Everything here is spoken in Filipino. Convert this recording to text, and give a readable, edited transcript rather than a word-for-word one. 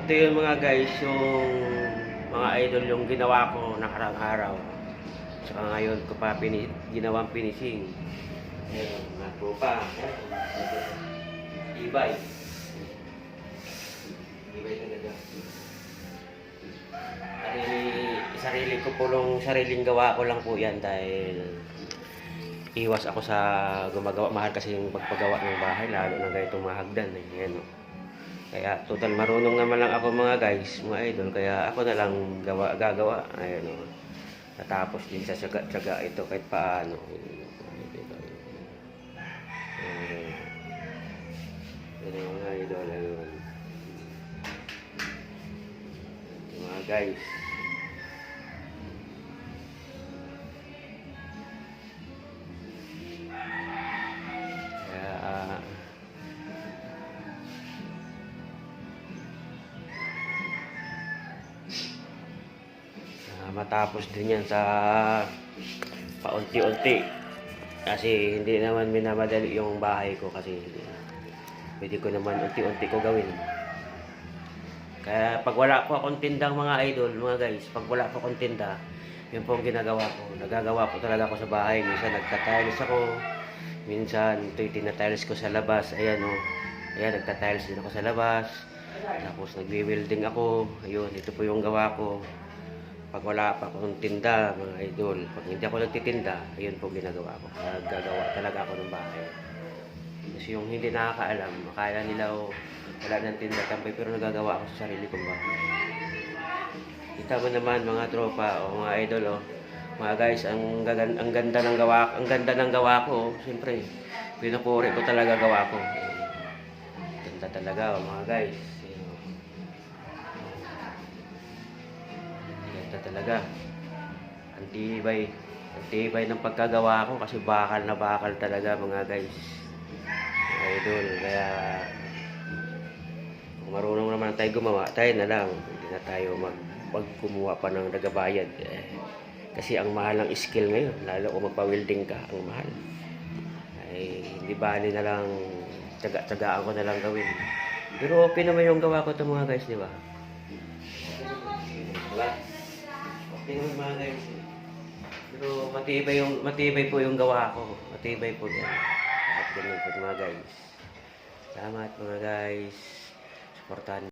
Ito yung mga guys, yung mga idol yung ginawa ko nakarang araw. Tsaka ngayon ko pa ginawang finishing. Ayan, mga tropa. Ibay. Ibay talaga. Sarili ko sariling gawa ko lang po yan dahil iwas ako sa gumagawa. Mahal kasi yung pagpagawa ng bahay, lalo na ganitong mga hagdan. Ayan, no? Kaya total marunong naman lang ako mga guys, mga idol. Kaya ako na lang gagawa. Ayan, o. Natapos din sa tsaga ito kahit paano. Ayan mga idol. Ayun. Mga guys. Matapos din yan sa paunti-unti kasi hindi naman minamadali yung bahay ko kasi pwede ko naman unti-unti ko gawin. Kaya pag wala po akong tindang mga idol, mga guys, pag wala po akong tinda, yun po ang ginagawa ko. Nagagawa po talaga ako sa bahay. Minsan nagtatiles ako, minsan ito'y tinatiles ko sa labas. Ayan, o. Ayan, nagtatiles din ako sa labas. Tapos nagwi-welding ako. Ayun, ito po yung gawa ko. Pag wala pa akong tinda, mga idol, pag hindi ako nagtitinda, ayun po ginagawa ko. Gagawa talaga ako ng bahay. Kasi yung hindi nakakaalam, akala nila wala ng tinda tambay, pero nagagawa ako sa sarili kong bahay. Kita mo naman mga tropa o mga idol, mga guys, ang ganda ng gawa ko. Siyempre, pinupuri ko talaga gawa ko. Ganda talaga mga guys. Talaga antibay ng pagkagawa ko kasi bakal na bakal talaga mga guys, mga idol. Kaya kung marunong naman tayo gumawa, tayo na lang, hindi na tayo kumuha pa ng nagabayad kasi ang mahal ng skill ngayon, lalo kung magpa-welding ka, ang mahal. Ay hindi bali na lang tsaga-tsagaan ko na lang gawin, pero okay naman yung gawa ko ito mga guys, di ba? Diba? Tingnan mga guys. Pero matibay po yung gawa ko. Matibay po yan. At ganun po mga guys. Salamat mga guys. Supportan.